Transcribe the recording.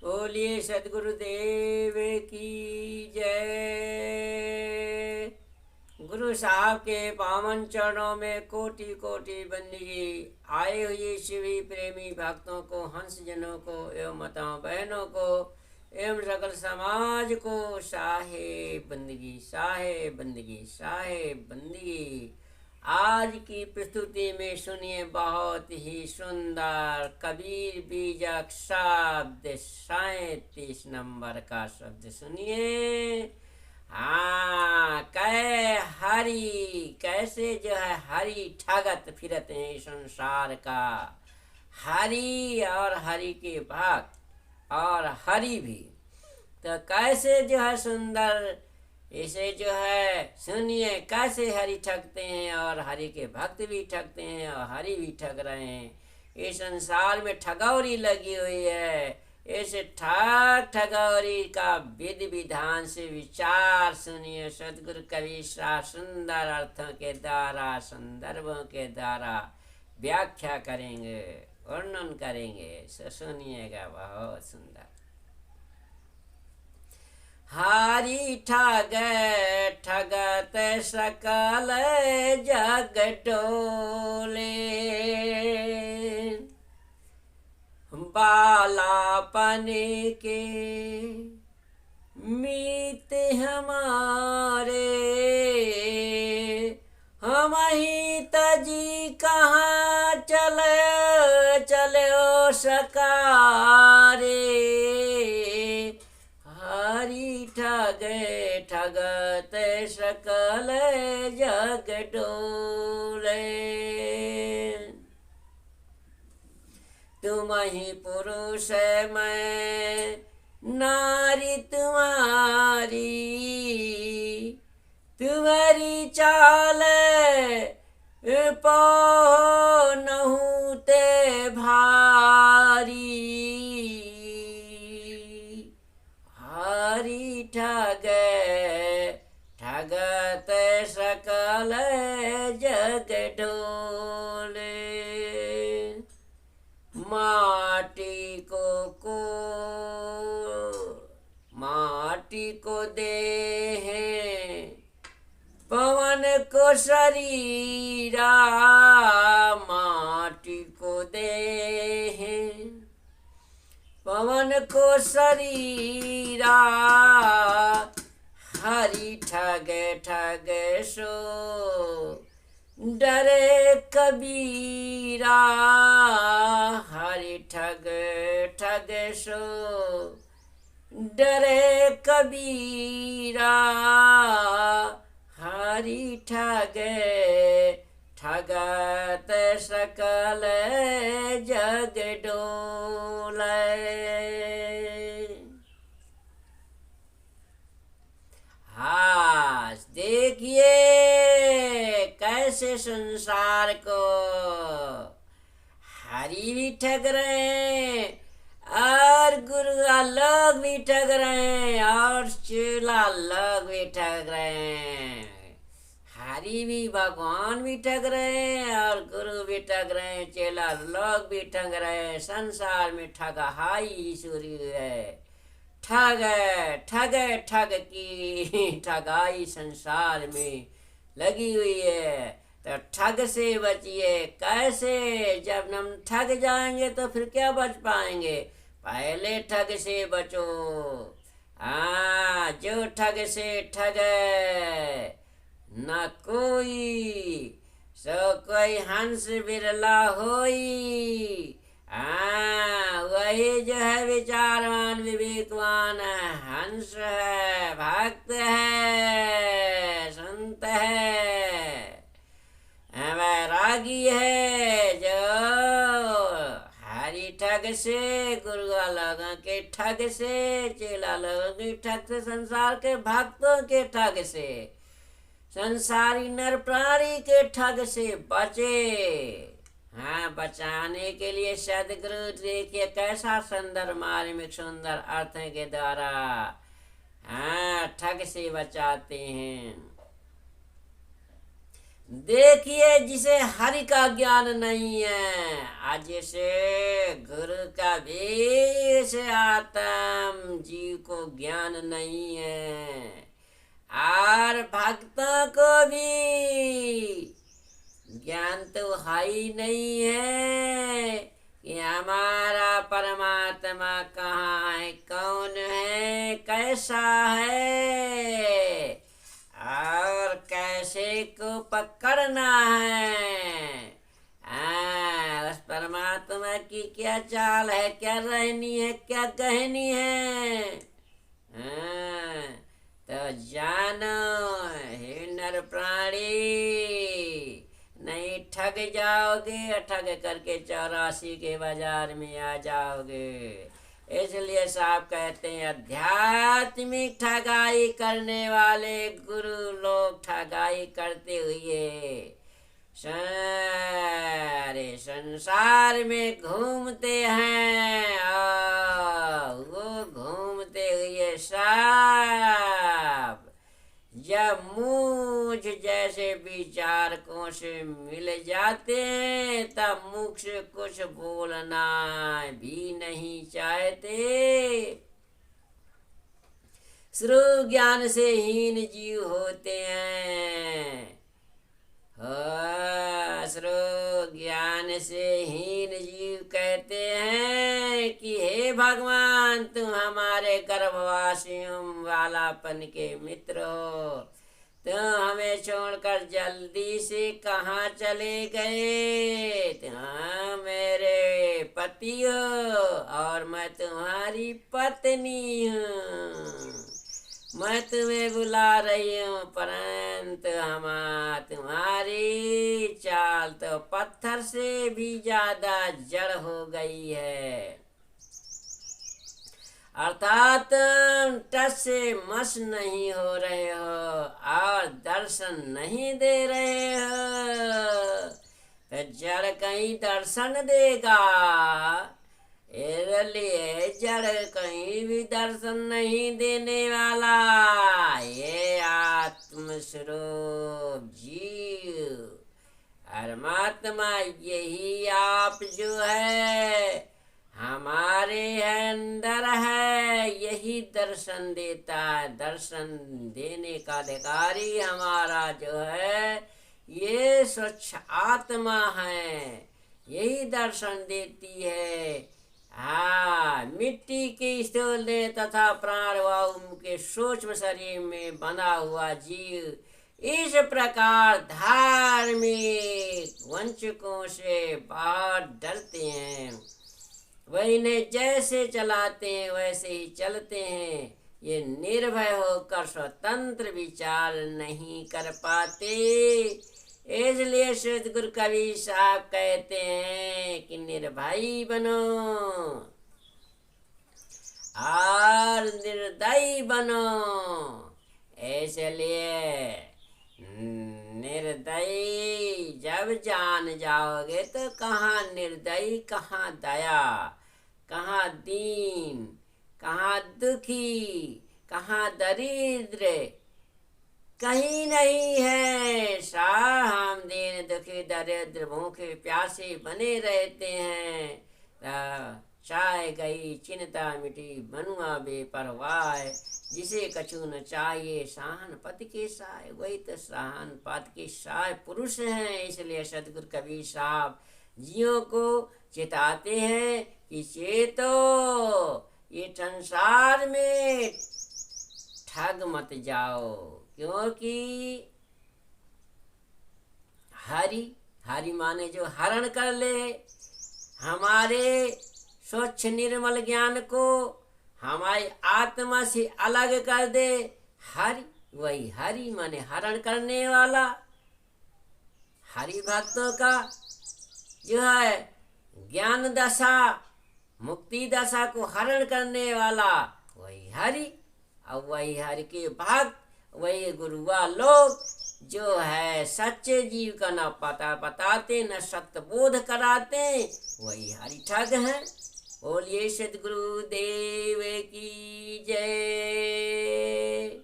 बोलिए सदगुरुदेव की जय। गुरु साहब के पावन चरणों में कोटि कोटि बंदगी। आए हुए शिवी प्रेमी भक्तों को, हंस जनों को एवं माताओं बहनों को एवं सकल समाज को शाहे बंदगी, शाहे बंदगी, शाहे बंदगी। आज की प्रस्तुति में सुनिए बहुत ही सुंदर कबीर बीजक शब्द 37 नंबर का शब्द सुनिए। हाँ, कै हरि, कैसे जो है हरि ठगत फिरत हैं संसार का। हरि और हरि के भक्त और हरि भी तो कैसे जो है सुंदर, इसे जो है सुनिए कैसे हरि ठगते हैं और हरि के भक्त भी ठगते हैं और हरि भी ठग रहे हैं। इस संसार में ठगौरी लगी हुई है। इस ठग ठगौरी का विधि विधान से विचार सुनिए। सदगुरु कवि शाह सुंदर अर्थों के द्वारा, संदर्भों के द्वारा व्याख्या करेंगे, वर्णन करेंगे, सुनिएगा बहुत सुंदर। हरि ठग ठगत सकल जग डोले, बालापन के मीत हमारे, हम ही तजी कहाँ चले चले ओ सकारे। हरि ठग ठगत सकल जग डोले, तुम ही पुरुष मैं नारी तुम्हारी, तुम्हारी चाल पो नहु ते भारी। हरि ठग ठगत सकल जग डोले, माटी को दे हैं, पवन को शरीरा, माटी को दे हैं, पवन को शरीरा। हरि ठग ठग सो डरे कबीरा, हरि ठग ठग सो डरे कबीरा। हरि ठग ठगत सकल जग डोले। हाँ, देखिए कैसे संसार को हरि भी ठग रहे हैं और गुरु लोग भी ठग रहे हैं और चेला लोग भी ठग रहे हैं। हरि भी, भगवान भी ठग रहे हैं और गुरु भी ठग रहे हैं, चेला लोग भी ठग रहे हैं। संसार में ठगहाई शुरू है। ठग ठग ठग की ठगाई संसार में लगी हुई है। तो ठग से बचिए। कैसे? जब हम ठग जाएंगे तो फिर क्या बच पाएंगे? पहले ठग से बचो। हाँ, जो ठग से ठग न कोई, सो कोई हंस बिरला होई। हाँ, वही जो है विचारवान विवेकवान हंस है, भक्त है, संत है, वैरागी है। जो हरि ठग से, गुरु लोगों के ठग से, चेला लोगों के ठग से, संसार के भक्तों के ठग से, संसारी नर प्राणी के ठग से बचे। हाँ, बचाने के लिए सदगुरु देखिए कैसा सुंदर मार्मिक सुंदर अर्थ के द्वारा हाँ ठग से बचाते हैं। देखिए जिसे हरि का ज्ञान नहीं है, आज से गुरु का भी से आत्म जीव को ज्ञान नहीं है, और भक्तों को भी ज्ञान तो है ही नहीं है कि हमारा परमात्मा कहाँ है, कौन है, कैसा है, और कैसे को पकड़ना है। उस परमात्मा की क्या चाल है, क्या रहनी है, क्या कहनी है। हाँ, तो जानो हे नर प्राणी, नहीं ठग जाओगे, ठग करके 84 के बाजार में आ जाओगे। इसलिए साहब कहते हैं आध्यात्मिक ठगाई करने वाले गुरु लोग ठगाई करते हुए सारे संसार में घूमते हैं, और वो घूमते हुए सब जब मुझ जैसे विचारकों से मिल जाते हैं तब मुख से कुछ बोलना भी नहीं चाहते। श्रु ज्ञान से हीन जीव होते हैं, श्रु ज्ञान से हीन जीव कहते हैं कि हे भगवान तुम हमारे गर्भवासियों वालापन के मित्र हो, तुम हमें छोड़कर जल्दी से कहाँ चले गए, तुम मेरे पति हो और मैं तुम्हारी पत्नी हूँ, मैं तुम्हें बुला रही हूँ, परंतु तुम्हारी चाल तो पत्थर से भी ज्यादा जड़ हो गई है, अर्थात तुम टस से मस नहीं हो रहे हो और दर्शन नहीं दे रहे हो। तो जड़ कहीं दर्शन देगा, इसलिए जड़ कहीं भी दर्शन नहीं देने वाला। ये आत्मस्वरूप जीव परमात्मा यही आप जो है हमारे अंदर है, यही दर्शन देता है। दर्शन देने का अधिकारी हमारा जो है ये स्वच्छ आत्मा है, यही दर्शन देती है। हाँ, मिट्टी के स्थूल तथा प्राणवायु के सूक्ष्म शरीर में बना हुआ जीव इस प्रकार धार्मिक वंचकों से बहुत डरते हैं, वही ने जैसे चलाते हैं वैसे ही चलते हैं, ये निर्भय होकर स्वतंत्र विचार नहीं कर पाते। इसलिए सदगुरु कबीर साहब कहते हैं कि निर्भय बनो और निर्दयी बनो। इसलिए निर्दयी जब जान जाओगे तो कहाँ निर्दयी, कहाँ दया, कहाँ दीन, कहाँ दुखी, कहाँ दरिद्र, कहीं नहीं है। हम दीन दुखी दरिद्र भूखे प्यासे बने रहते हैं। चाय गई चिंता मिटी बनुआ बेपरवाह, जिसे कछु न चाहिए साहन पद के साय, वही तो साहन पद के साय पुरुष हैं। इसलिए सदगुरु कबीर साहब जियों को चेताते हैं कि चेतो, ये संसार में ठग मत जाओ, क्योंकि हरि माने जो हरण कर ले हमारे स्वच्छ निर्मल ज्ञान को, हमारी आत्मा से अलग कर दे। हरि, वही हरि माने हरण करने वाला, हरि भक्तों का जो है ज्ञान दशा मुक्ति दशा को हरण करने वाला वही हरि। और वही हरि के भक्त, वही गुरुआ लोग जो है सच्चे जीव का न पता बताते न सत्य बोध कराते, वही हरि ठग हैं। बोलिए सद्गुरु देव की जय।